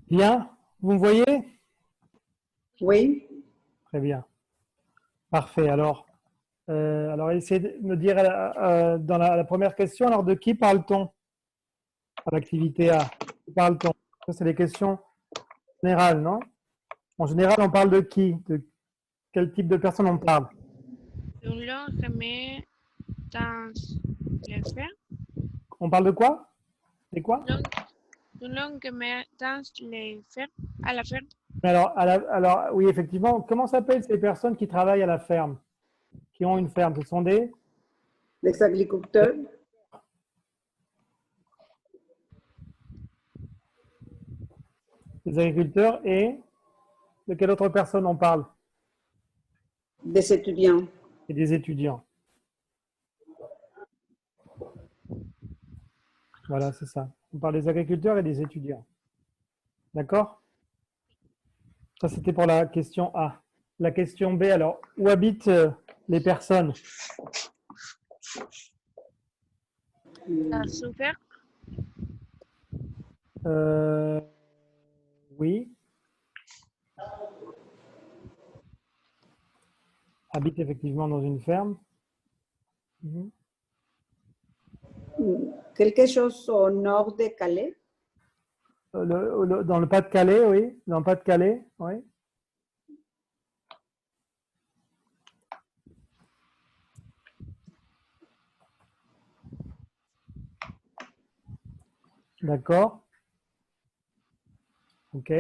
Bien, vous me voyez? Oui, Très bien, parfait. Alors essayez de me dire dans la première question, alors de qui parle-t-on à l'activité A? Qui parle-t-on? Ça, c'est des questions générales, non? En général, on parle de qui? De quel type de personne on parle? Un long remet dans les fer. On parle de quoi? C'est quoi? Long, un long remet dans les fer à la ferme. Alors, oui, effectivement, comment s'appellent ces personnes qui travaillent à la ferme, qui ont une ferme? Ce sont les agriculteurs, des agriculteurs et de quelle autre personne on parle? des étudiants. Et des étudiants. Voilà, c'est ça. On parle des agriculteurs et des étudiants. D'accord? Ça, c'était pour la question A. La question B, alors, où habitent les personnes? La super. Euh, oui, habitent effectivement dans une ferme. Mhm. Quelque chose au nord de Calais, Dans le Pas-de-Calais, oui. Dans le Pas-de-Calais, oui. D'accord. OK.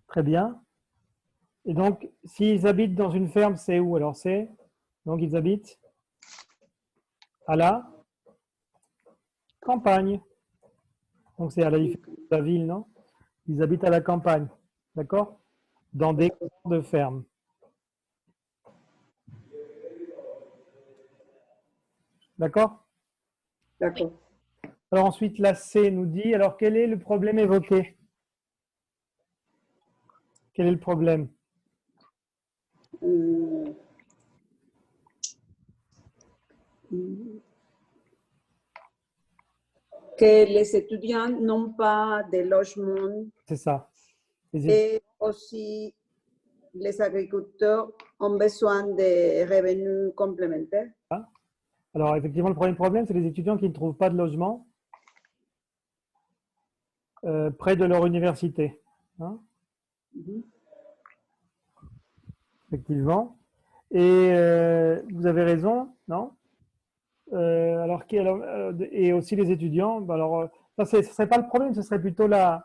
Très bien. Et donc, s'ils habitent dans une ferme, c'est où? Alors, donc, ils habitent à la campagne. Donc, c'est à la différence de la ville, non? Ils habitent à la campagne. D'accord? Dans des grandes fermes. D'accord? d'accord. Alors ensuite, la C nous dit, alors quel est le problème évoqué? Quel est le problème? Mm, que les étudiants n'ont pas de logement C'est ça. et aussi les agriculteurs ont besoin de revenus complémentaires. Alors effectivement, le premier problème, c'est les étudiants qui ne trouvent pas de logement près de leur université. Hein, Mhm. effectivement. Et vous avez raison, non? Et aussi les étudiants. Alors, ça, ce ne serait pas le problème, ce serait plutôt la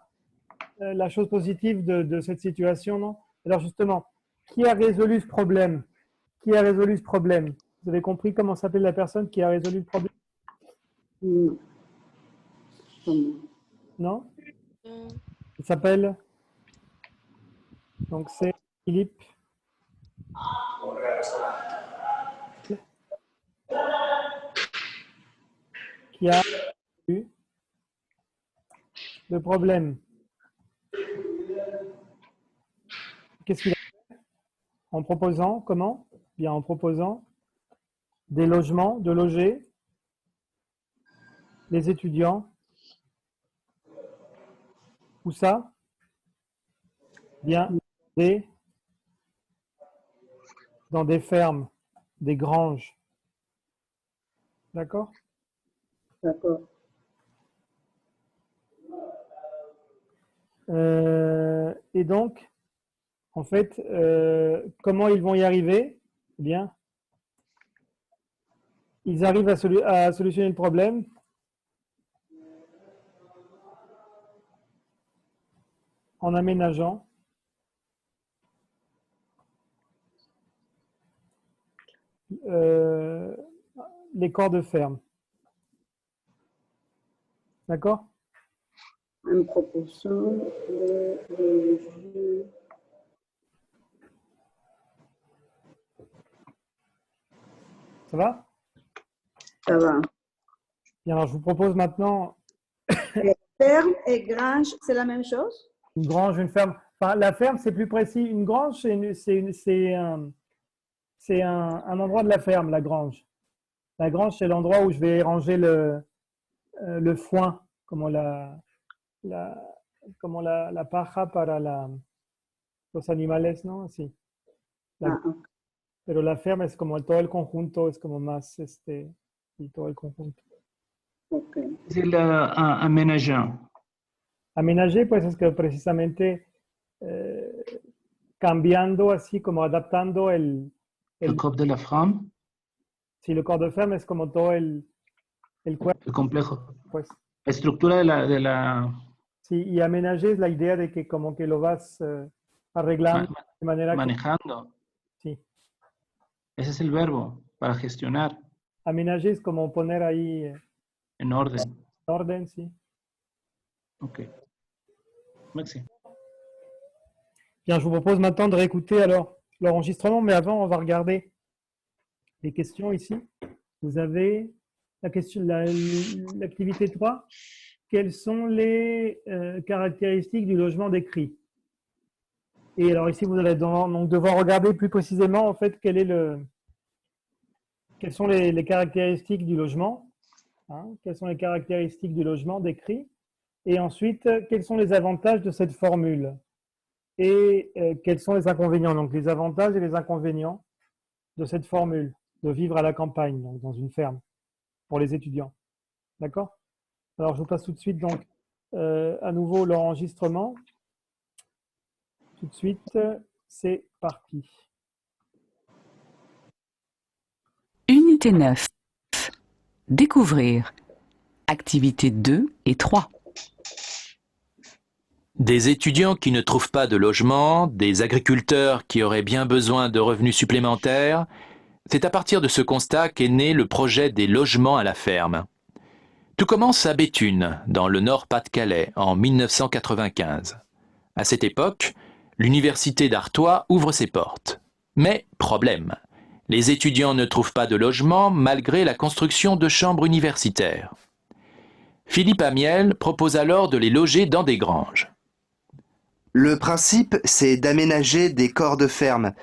chose positive de cette situation, non? Alors justement, qui a résolu ce problème? Qui a résolu ce problème? Vous avez compris comment s'appelle la personne qui a résolu le problème? Mm, Non? Euh, Il s'appelle, donc c'est Philippe qui a eu le problème. Qu'est-ce qu'il a fait? En proposant, comment? Bien, en proposant des logements, de loger les étudiants. Où ça? Bien, des, dans des fermes, des granges. D'accord? d'accord. Et donc, en fait, comment ils vont y arriver? Eh bien, ils arrivent à solutionner le problème en aménageant euh, les corps de ferme. D'accord? En proposant Ça va? ça va. Bien, alors je vous propose maintenant Et ferme et grange, c'est la même chose? une grange, une ferme. Enfin, la ferme, c'est plus précis. Une grange, c'est un endroit de la ferme, la grange. La grange, c'est l'endroit où je vais ranger le foin, comme on l'a como la paja para los animales, ¿no? Sí. Ah, ok. Pero la ferme es como todo el conjunto, es como más, y todo el conjunto. Ok. Es el aménageur. Aménager, pues es que precisamente cambiando así, como adaptando Le corps de la femme, si le corps de ferme es como todo el cuerpo, el complejo. pues. La estructura de la Sí, y aménager es la idea de que como que lo vas arreglando de manera que, manejando. sí. Ese es el verbo para gestionar Aménager es como poner ahí en orden. orden, sí. Ok. Merci. Bien, je vous propose maintenant de réécouter alors l'enregistrement, mais avant, on va regarder les questions ici. Vous avez la question, l'activité 3. Quelles sont les caractéristiques du logement décrit? Et alors ici, vous allez donc devoir regarder plus précisément en fait quelles sont les caractéristiques du logement, hein, quelles sont les caractéristiques du logement décrit, et ensuite quels sont les avantages de cette formule et quels sont les inconvénients, donc les avantages et les inconvénients de cette formule de vivre à la campagne, donc dans une ferme pour les étudiants. D'accord? Alors je vous passe tout de suite donc à nouveau l'enregistrement. Tout de suite, c'est parti. Unité 9. Découvrir. Activités 2 et 3. Des étudiants qui ne trouvent pas de logement, des agriculteurs qui auraient bien besoin de revenus supplémentaires, c'est à partir de ce constat qu'est né le projet des logements à la ferme. Tout commence à Béthune, dans le Nord-Pas-de-Calais, en 1995. À cette époque, l'université d'Artois ouvre ses portes. Mais problème, les étudiants ne trouvent pas de logement malgré la construction de chambres universitaires. Philippe Amiel propose alors de les loger dans des granges. Le principe, c'est d'aménager des corps de ferme.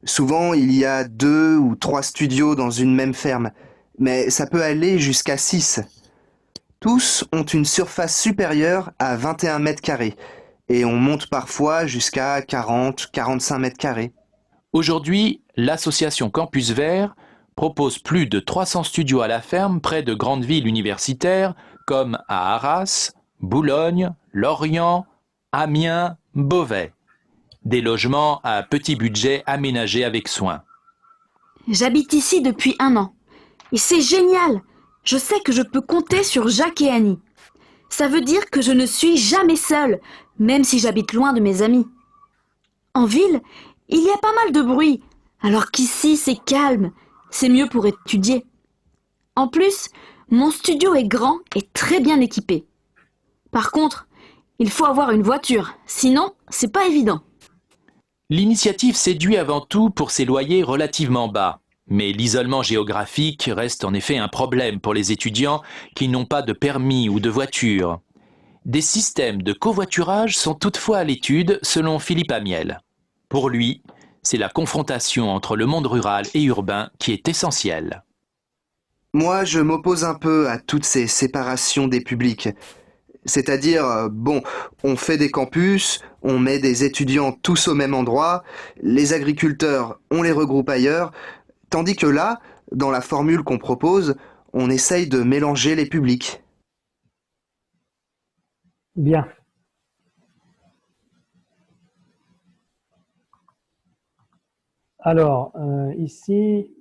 Souvent, il y a 2 ou 3 studios dans une même ferme, mais ça peut aller jusqu'à 6. Tous ont une surface supérieure à 21 mètres carrés, et on monte parfois jusqu'à 40-45 mètres carrés. Aujourd'hui, l'association Campus Vert propose plus de 300 studios à la ferme près de grandes villes universitaires comme à Arras, Boulogne, Lorient, Amiens, Beauvais. Des logements à petit budget aménagés avec soin. J'habite ici depuis 1 an. Et c'est génial! Je sais que je peux compter sur Jacques et Annie. Ça veut dire que je ne suis jamais seule, même si j'habite loin de mes amis. En ville, il y a pas mal de bruit, alors qu'ici c'est calme, c'est mieux pour étudier. En plus, mon studio est grand et très bien équipé. Par contre, il faut avoir une voiture, sinon c'est pas évident. L'initiative séduit avant tout pour ses loyers relativement bas. Mais l'isolement géographique reste en effet un problème pour les étudiants qui n'ont pas de permis ou de voiture. Des systèmes de covoiturage sont toutefois à l'étude selon Philippe Amiel. Pour lui, c'est la confrontation entre le monde rural et urbain qui est essentielle. Moi, je m'oppose un peu à toutes ces séparations des publics. C'est-à-dire, bon, on fait des campus, on met des étudiants tous au même endroit, les agriculteurs, on les regroupe ailleurs, tandis que là, dans la formule qu'on propose, on essaye de mélanger les publics. Bien. Alors, ici,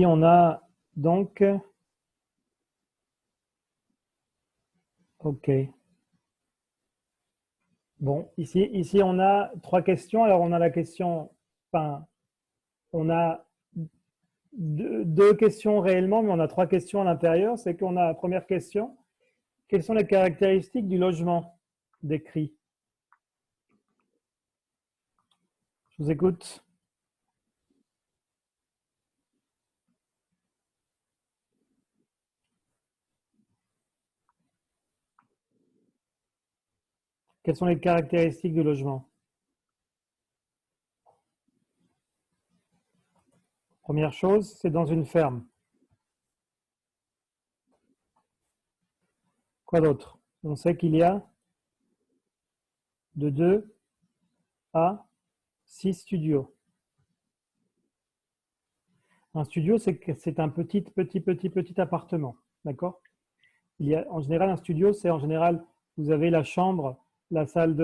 on a donc, ok. Bon, ici, on a 3 questions. Alors, on a la question, enfin, on a deux questions réellement, mais on a 3 questions à l'intérieur. C'est qu'on a la première question. Quelles sont les caractéristiques du logement décrit? Je vous écoute. Quelles sont les caractéristiques du logement? Première chose, c'est dans une ferme. Quoi d'autre? On sait qu'il y a de 2 à 6 studios. Un studio, c'est un petit appartement. D'accord? Il y a, en général, un studio, c'est en général, vous avez la chambre, la salle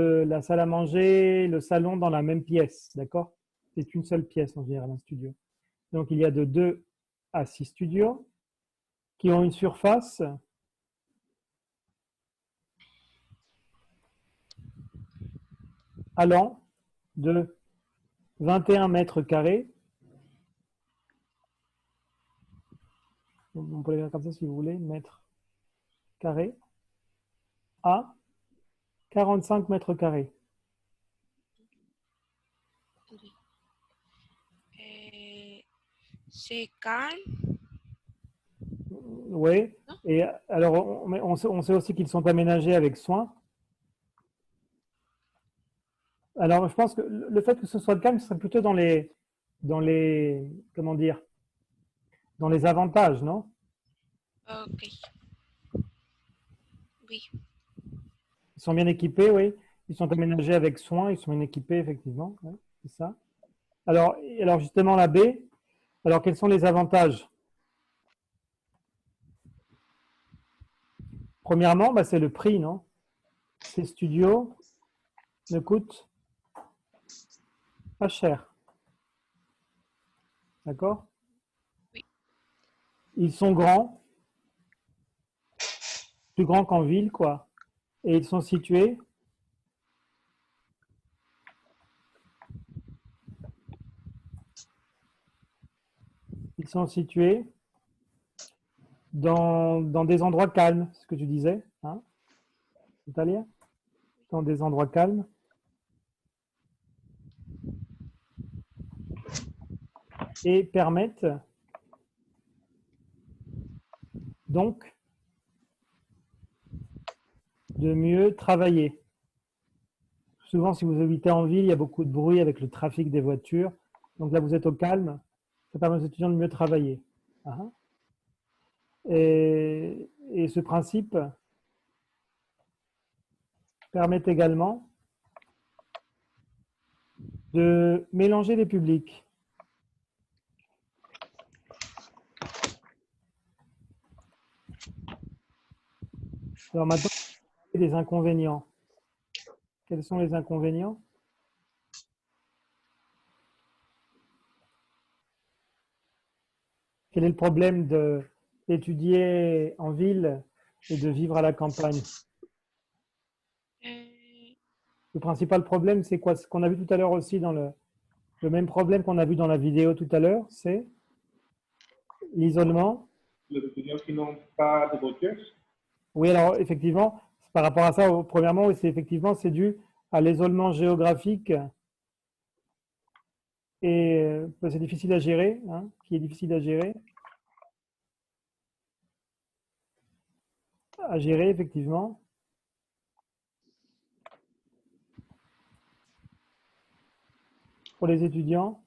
à manger, le salon dans la même pièce. D'accord? C'est une seule pièce en général, un studio. Donc, il y a de 2 à 6 studios qui ont une surface allant de 21 mètres carrés. On peut l'écrire comme ça si vous voulez, mètres carrés, à 45 mètres carrés. C'est calme. Oui. Et alors, on sait aussi qu'ils sont aménagés avec soin. Alors, je pense que le fait que ce soit calme, ce serait plutôt comment dire, dans les avantages, non? Ok. Oui. Ils sont bien équipés, oui. Ils sont aménagés avec soin, ils sont bien équipés, effectivement. Ouais, c'est ça. Alors justement, la B, alors quels sont les avantages? Premièrement, bah, c'est le prix, non? Ces studios ne coûtent pas cher. D'accord? Oui. Ils sont grands, plus grands qu'en ville, quoi. Et ils sont situés dans des endroits calmes, ce que tu disais, hein, Natalia? Dans des endroits calmes. Et permettent donc de mieux travailler. Souvent, si vous habitez en ville, il y a beaucoup de bruit avec le trafic des voitures. Donc là, vous êtes au calme. Ça permet aux étudiants de mieux travailler. Et ce principe permet également de mélanger les publics. Alors maintenant, des inconvénients. Quels sont les inconvénients? Quel est le problème d'étudier en ville et de vivre à la campagne? Le principal problème, c'est quoi? Ce qu'on a vu tout à l'heure aussi dans le même problème qu'on a vu dans la vidéo tout à l'heure, c'est l'isolement. Les étudiants qui n'ont pas de voiture? Oui, alors effectivement, par rapport à ça, premièrement, c'est dû à l'isolement géographique et c'est difficile à gérer, hein, qui est difficile à gérer. À gérer, effectivement. Pour les étudiants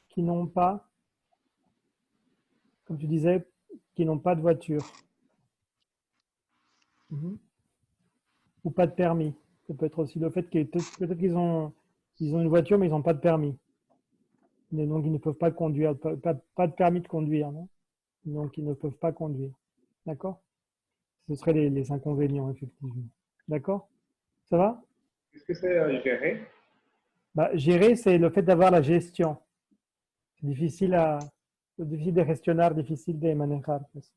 qui n'ont pas, comme tu disais, qui n'ont pas de voiture. Ou pas de permis. Ça peut être aussi le fait que peut-être qu'ils ont une voiture, mais ils n'ont pas de permis. Et donc, ils ne peuvent pas conduire, pas de permis de conduire. Non? Donc, ils ne peuvent pas conduire. D'accord? Ce seraient les inconvénients, effectivement. D'accord? Ça va? Est-ce que c'est gérer? Bah, gérer, c'est le fait d'avoir la gestion. C'est difficile de gestionar, difficile de manejar. Pues.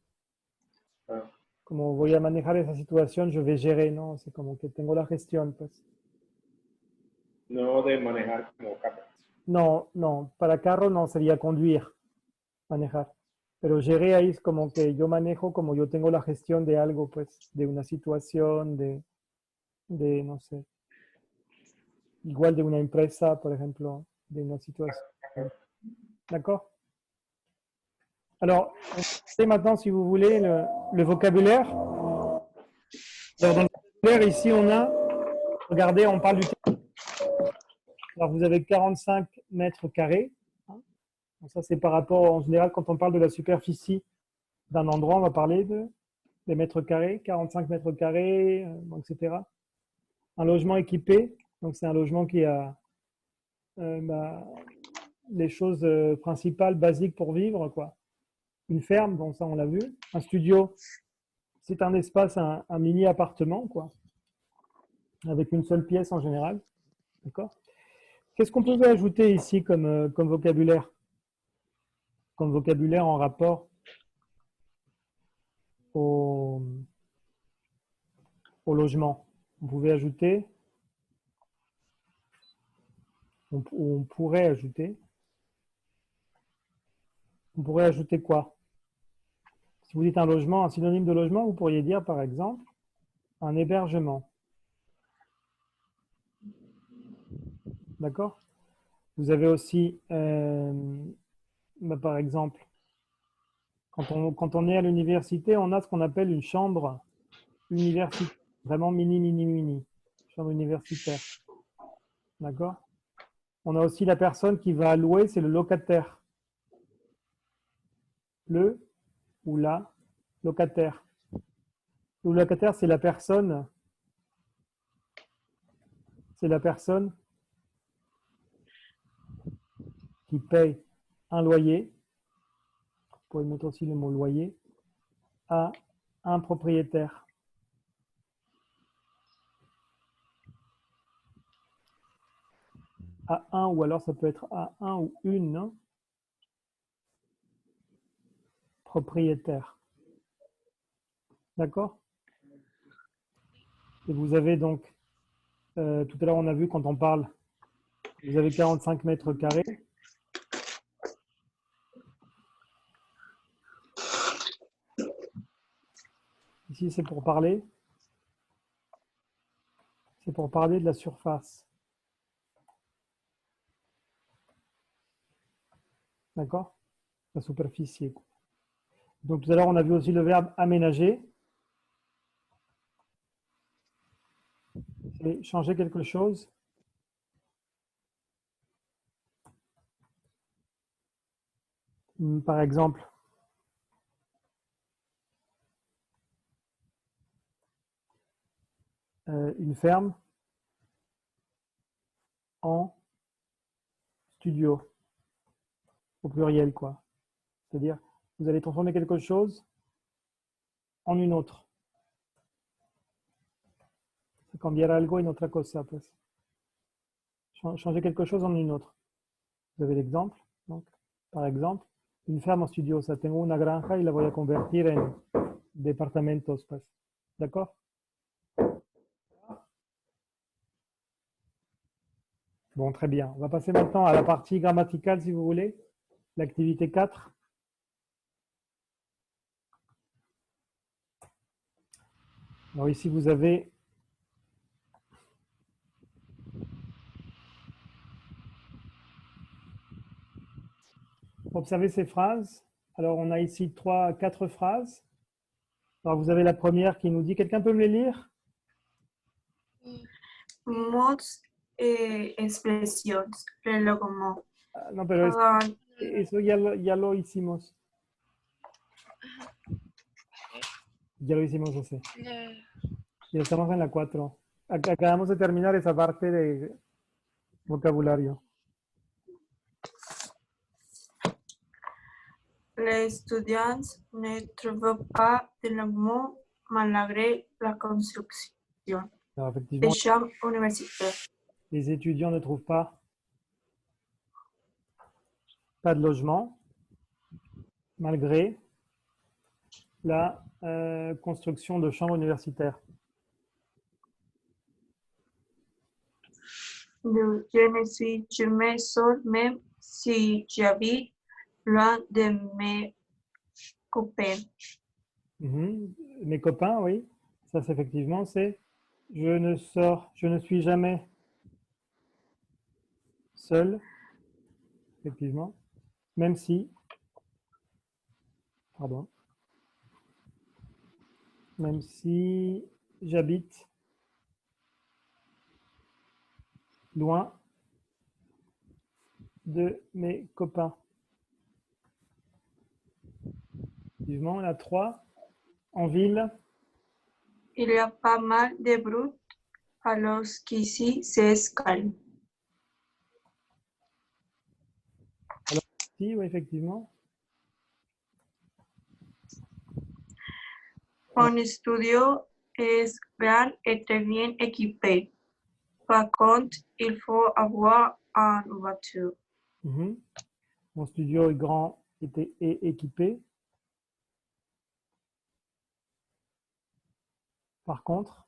Como voy a manejar esa situación, je vais gérer, ¿no? C'est como que tengo la gestión, pues. No de manejar como carro. No, para carro no sería conduir, manejar. Pero gérer ahí es como que yo manejo, como yo tengo la gestión de algo, pues, de una situación, de no sé, igual de una empresa, por ejemplo, de una situación. D'accord? Alors, on sait maintenant, si vous voulez, le vocabulaire. Alors, dans le Ici, on a, regardez, on parle du terrain. Alors, vous avez 45 mètres carrés. Donc ça, c'est par rapport, en général, quand on parle de la superficie d'un endroit, on va parler des mètres carrés, 45 mètres carrés, etc. Un logement équipé, donc c'est un logement qui a les choses principales, basiques pour vivre, quoi. Une ferme, bon ça on l'a vu. Un studio, c'est un espace, un mini appartement, quoi, avec une seule pièce en général. D'accord. Qu'est-ce qu'on peut ajouter ici comme vocabulaire? Comme vocabulaire en rapport au logement. On pouvait ajouter, on pourrait ajouter quoi? Si vous dites un logement, un synonyme de logement, vous pourriez dire par exemple un hébergement. D'accord? Vous avez aussi, par exemple, quand on est à l'université, on a ce qu'on appelle une chambre universitaire, vraiment mini, chambre universitaire. D'accord? On a aussi la personne qui va louer, c'est le locataire. Le ou la locataire. Le locataire, c'est la personne qui paye un loyer, vous pouvez mettre aussi le mot loyer, à un propriétaire. À un, ou alors ça peut être à un ou une propriétaire. D'accord? Et vous avez donc, tout à l'heure on a vu quand on parle, vous avez 45 mètres carrés. Ici c'est pour parler. C'est pour parler de la surface. D'accord? La superficie. Donc tout à l'heure, on a vu aussi le verbe aménager. C'est changer quelque chose. Par exemple, une ferme en studio, au pluriel, quoi. C'est-à-dire, vous allez transformer quelque chose en une autre. C'est cambiar algo en otra cosa, pues. Changer quelque chose en une autre. Vous avez l'exemple. Donc, par exemple, une ferme en studio. Ça, tengo una granja y la voy a convertir en departamentos, pues. D'accord? Bon, très bien. On va passer maintenant à la partie grammaticale, si vous voulez. L'activité 4. Alors ici, vous avez observez ces phrases. Alors, on a ici 4 phrases. Alors, vous avez la première qui nous dit, quelqu'un peut me les lire? Mots expressions, reloj como No, pero eso ya lo hicimos. Ya lo hicimos ese. Ya estamos en la 4. Acabamos de terminar esa parte de vocabulario. les étudiants ne trouvent pas de logement malgré la construction Alors, des effectivement, chambres universitaires. les étudiants ne trouvent pas de logement malgré la construction de chambres universitaires. Je ne suis jamais seul, même si j'habite loin de mes copains. Mes copains, oui. Ça, c'est effectivement, c'est je ne suis jamais seul, effectivement, même si, même si j'habite loin de mes copains. Suivant, on a 3. En ville, Il y a pas mal de bruit alors qu'ici c'est calme. si, oui, effectivement. Mon studio est grand et très bien équipé. Par contre, il faut avoir une voiture. Mhm. Mon studio est grand et équipé. Par contre,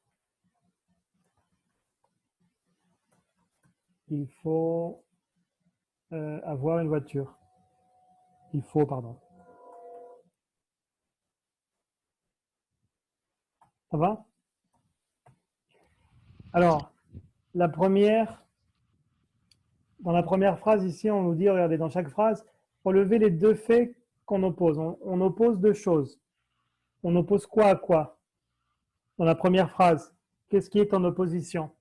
il faut avoir une voiture. Il faut, pardon. Ça va? Alors, dans la première phrase ici, on nous dit, regardez, dans chaque phrase, relever les deux faits qu'on oppose. On oppose deux choses. On oppose quoi à quoi? Dans la première phrase, qu'est-ce qui est en opposition?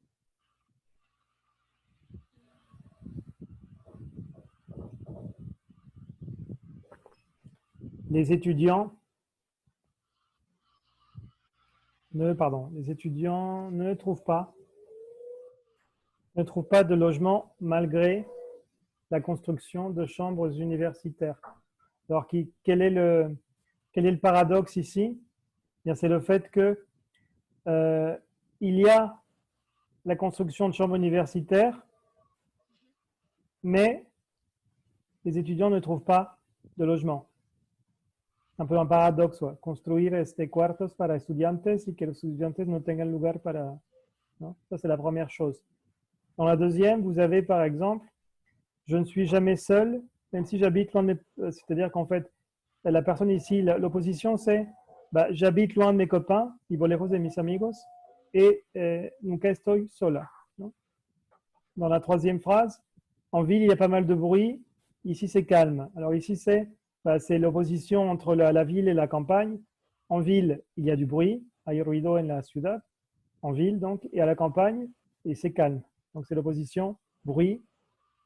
Les étudiants ne trouvent pas de logement malgré la construction de chambres universitaires. Alors, quel est le paradoxe ici? Bien, c'est le fait que il y a la construction de chambres universitaires, mais les étudiants ne trouvent pas de logement. Un peu un paradoxe, ouais. Construire cuartos para estudiantes y que los estudiantes no tengan lugar para... ¿no? Ça, c'est la première chose. Dans la deuxième, vous avez par exemple, je ne suis jamais seul, même si j'habite loin de mes... C'est-à-dire qu'en fait, la personne ici, l'opposition, c'est j'habite loin de mes copains, vivo lejos de mis amigos, et nunca estoy sola. ¿No? Dans la troisième phrase, en ville, il y a pas mal de bruit, ici c'est calme. Alors ici, c'est l'opposition entre la ville et la campagne. En ville, il y a du bruit, hay ruido en la ciudad, en ville donc, et à la campagne, et c'est calme. Donc c'est l'opposition, bruit,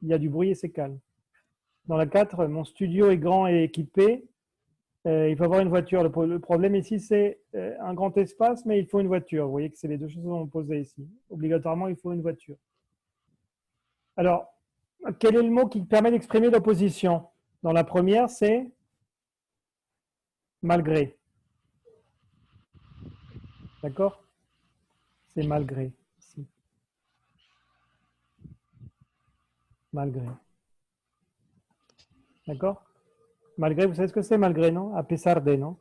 il y a du bruit et c'est calme. Dans la 4, mon studio est grand et équipé, il faut avoir une voiture. Le problème ici, c'est un grand espace, mais il faut une voiture. Vous voyez que c'est les deux choses qu'on posées ici. Obligatoirement, il faut une voiture. Alors, quel est le mot qui permet d'exprimer l'opposition? Dans la première, c'est malgré. D'accord? C'est malgré, ici. Malgré. D'accord? Malgré, vous savez ce que c'est malgré, non? A pesar de, non?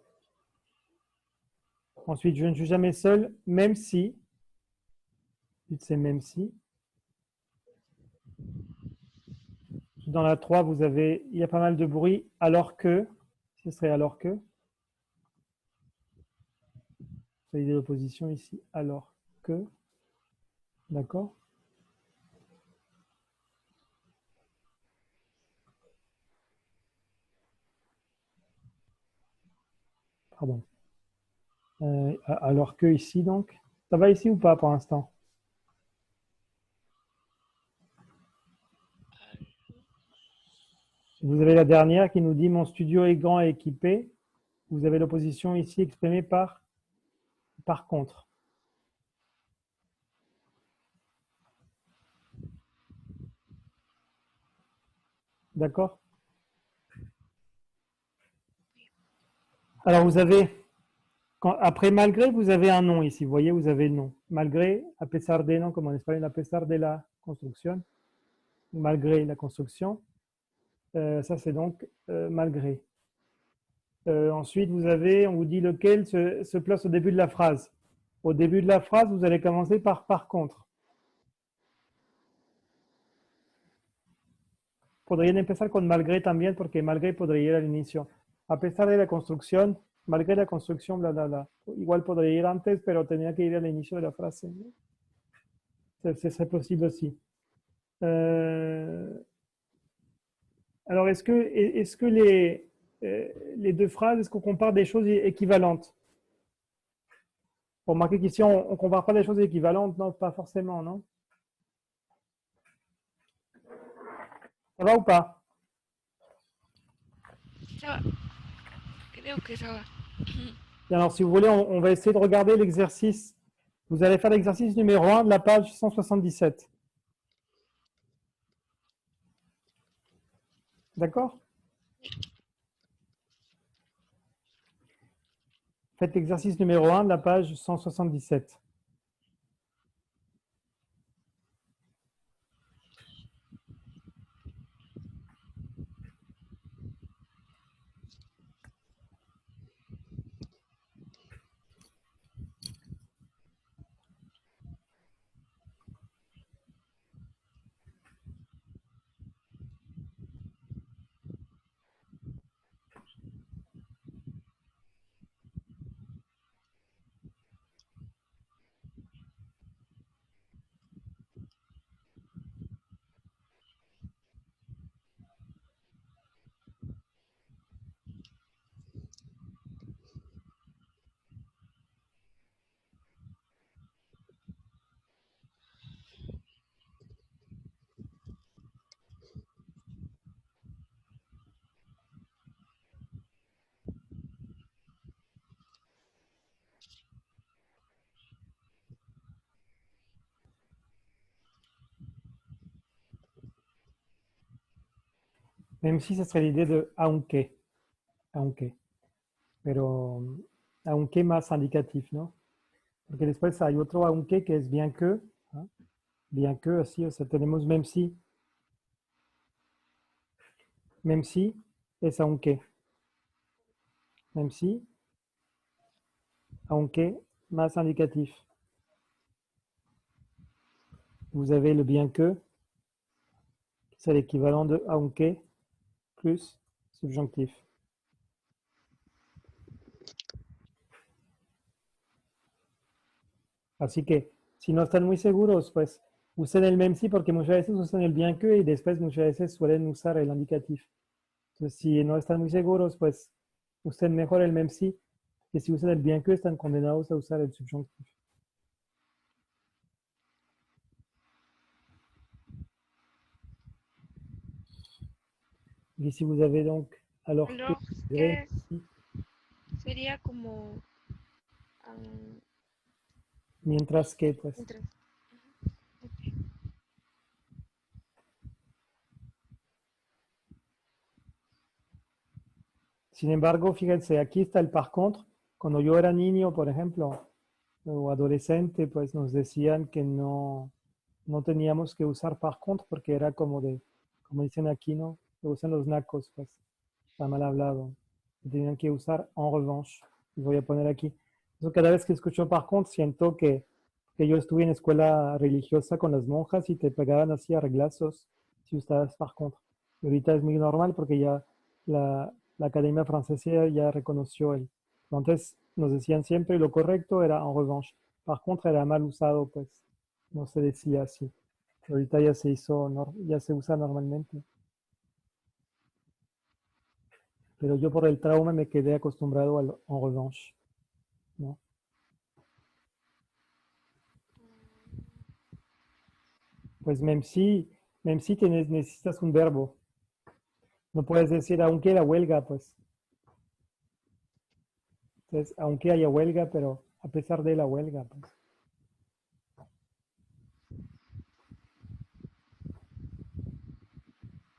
Ensuite, je ne suis jamais seul, même si. C'est même si. Dans la 3, vous avez, il y a pas mal de bruit, alors que, ce serait alors que. Vous avez l'opposition ici, alors que. D'accord? Pardon. Alors que ici, donc. Ça va ici ou pas pour l'instant? Vous avez la dernière qui nous dit « Mon studio est grand et équipé ». Vous avez l'opposition ici exprimée par contre. D'accord? Alors, vous avez, après malgré, vous avez un nom ici. Vous voyez, vous avez le nom. Malgré, a pesar de, non, comme en espagnol, a pesar de la construction. Malgré la construction. Ça, c'est donc malgré. Ensuite, vous avez, on vous dit lequel se place au début de la phrase. Au début de la phrase, vous allez commencer par contre. Podrían empezar con malgré también, porque malgré podría ir al inicio. A pesar de la construcción, malgré la construcción, bla, bla, bla. Igual podría ir antes, pero tenía que ir al inicio de la frase. Ce serait possible aussi. Alors, est-ce que les deux phrases, est-ce qu'on compare des choses équivalentes? Pour remarquer qu'ici, on ne compare pas des choses équivalentes, non, pas forcément, non? Ça va ou pas? Ça va. Creo que ça va. Et alors, si vous voulez, on va essayer de regarder l'exercice. Vous allez faire l'exercice numéro 1 de la page 177. D'accord? Faites l'exercice numéro 1 de la page 177. Même si ce serait l'idée de aunque, pero aunque más indicatif, ¿no? Porque después hay otro aunque que es bien que, ¿no? Bien que así, o sea, tenemos même si es aunque más indicatif. Vous avez le bien que, c'est l'équivalent de aunque plus subjonctif. Así que, si no están muy seguros, pues usen el même si porque muchas veces usan el bien que y después muchas veces suelen usar el indicatif. Entonces, si no están muy seguros, pues usen mejor el même si, que si usan el bien que están condenados a usar el subjonctif. Y si vous avez donc, alors que, Alors, vrai, sería como... mientras que, pues. mientras- Sin embargo, fíjense, aquí está el par contre. Cuando yo era niño, por ejemplo, o adolescente, pues nos decían que no teníamos que usar par contre porque era como de, como dicen aquí, ¿no? Lo usan los nacos, pues, está mal hablado. Tenían que usar en revanche. Y voy a poner aquí. Entonces, cada vez que escucho par contre, siento que yo estuve en escuela religiosa con las monjas y te pegaban así a reglazos si usabas par contre. Y ahorita es muy normal porque ya la Academia Francesa ya reconoció el. Entonces nos decían siempre lo correcto era en revanche. Par contre era mal usado, pues no se decía así. Ahorita ya se hizo, ya se usa normalmente. Pero yo por el trauma me quedé acostumbrado al en revanche, ¿no? Pues même si necesitas un verbo. No puedes decir aunque la huelga, pues. Entonces, aunque haya huelga, pero a pesar de la huelga, pues.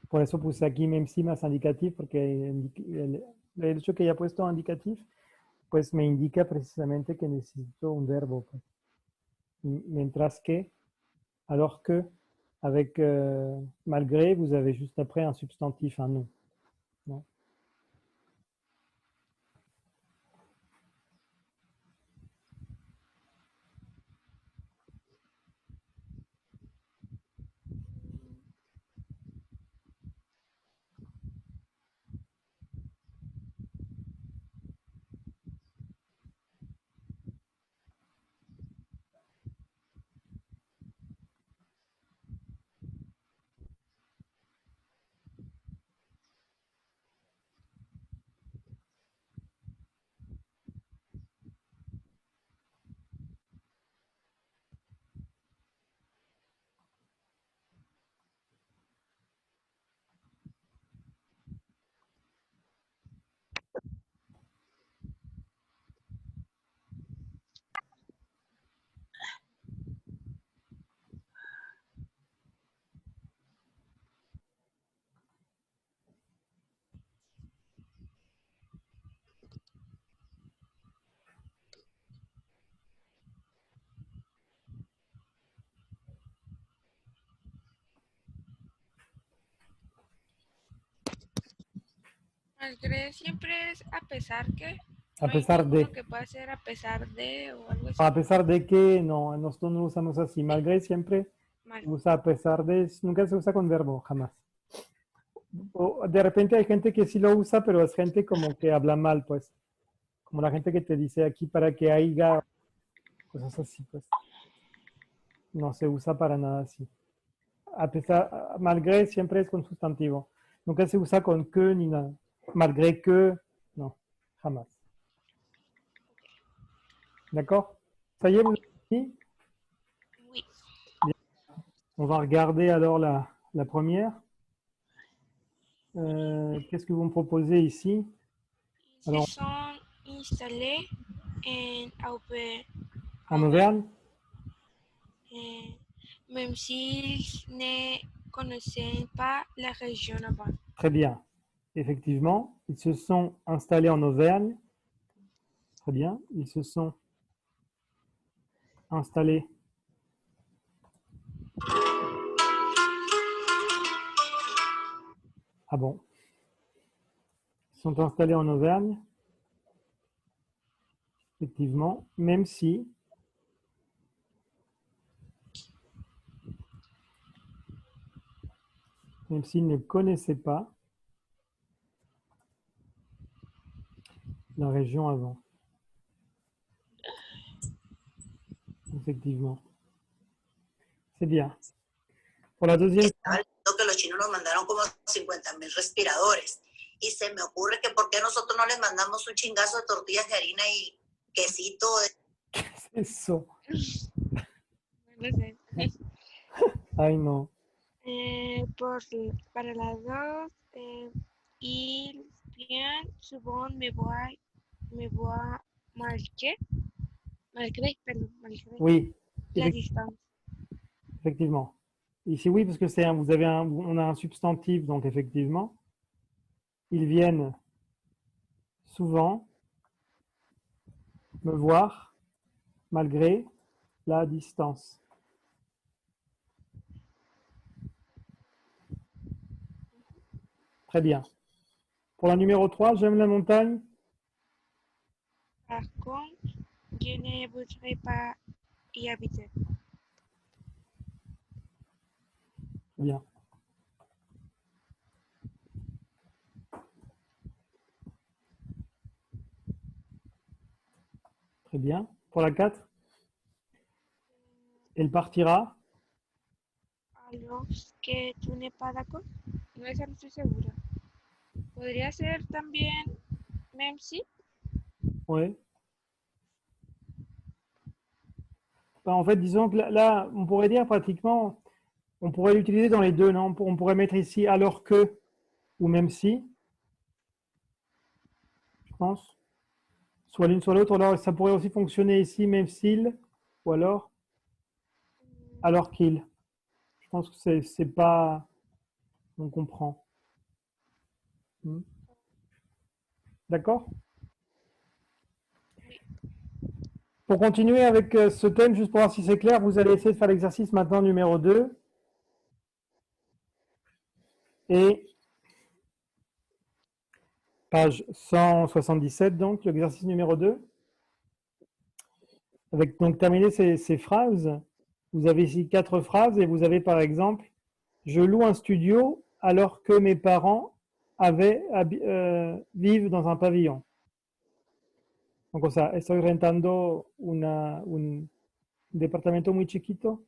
Por eso puse aquí même si más indicatif, porque el hecho que haya puesto indicatif, pues me indica precisamente que necesito un verbo, pues. Mientras que, alors que, avec malgré, vous avez juste après un substantif, un nom. ¿No? Malgré siempre es a pesar que. A No hay pesar de. ninguno que pueda ser a pesar de o algo así. A pesar de que, no, nosotros no lo usamos así. Malgré siempre Mal. se usa a pesar de, nunca se usa con verbo, jamás. O de repente hay gente que sí lo usa, pero es gente como que habla mal, pues. Como la gente que te dice aquí para que haya cosas así, pues. No se usa para nada así. A pesar, malgré siempre es con sustantivo. Nunca se usa con que ni nada. Malgré que, non, jamás. D'accord? Ça y est, vous avez fini? Oui. On va regarder alors la première. Qu'est-ce que vous me proposez ici? Ils Alors, se sont installés en Auvergne? même s'ils ne connaissaient pas la région avant. Très bien. Effectivement, ils se sont installés en Auvergne. Très bien. Ils se sont installés. Ah bon? Ils sont installés en Auvergne. Effectivement, même si s'ils ne connaissaient pas la région avant. Effectivement. C'est bien. Pour la deuxième. Estaba leyendo que los chinos nos mandaron como 50,000 respiradores. Y se me ocurre que por qué nosotros no les mandamos un chingazo de tortillas de harina y quesito. C'est ça. No sé. Ay, no. Para las dos, ils viennent souvent me voir malgré, pardon, malgré Oui, la distance. effectivement. Ici, oui, parce que c'est vous avez on a un substantif, donc effectivement, ils viennent souvent me voir malgré la distance. Très bien. Pour la numéro 3, j'aime la montagne. Par contre, je ne voudrais pas y habiter. Bien. Très bien. Pour la 4, elle partira. Alors que tú n'es pas d'accord. No, esa no estoy segura. Podría ser también, même si. Oui. Ben, en fait, disons que là, on pourrait dire pratiquement, on pourrait l'utiliser dans les deux, non? On pourrait mettre ici alors que ou même si, je pense. Soit l'une, soit l'autre. Alors, ça pourrait aussi fonctionner ici, même s'il, ou alors qu'il. Je pense que c'est pas... On comprend. D'accord? Pour continuer avec ce thème, juste pour voir si c'est clair, vous allez essayer de faire l'exercice maintenant numéro 2. Et page 177, donc, l'exercice numéro 2. Avec donc terminer ces phrases, vous avez ici 4 phrases et vous avez par exemple « Je loue un studio alors que mes parents vivent dans un pavillon ». Donc, o sea, estoy rentando un departamento muy chiquito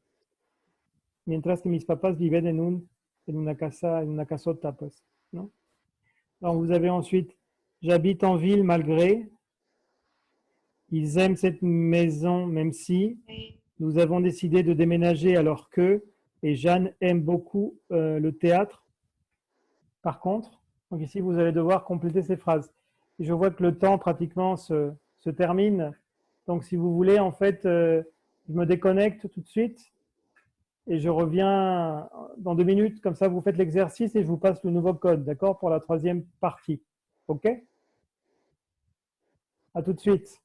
mientras que mis papás viven en una casota, pues, ¿no? Donc, vous avez ensuite « J'habite en ville malgré ». Ils aiment cette maison même si. Nous avons décidé de déménager alors que. Et Jeanne aime beaucoup le théâtre. Par contre, donc ici, vous allez devoir compléter ces phrases. Et je vois que le temps pratiquement se termine. Donc, si vous voulez, en fait, je me déconnecte tout de suite et je reviens dans 2 minutes. Comme ça, vous faites l'exercice et je vous passe le nouveau code, d'accord, pour la 3e partie. OK? À tout de suite.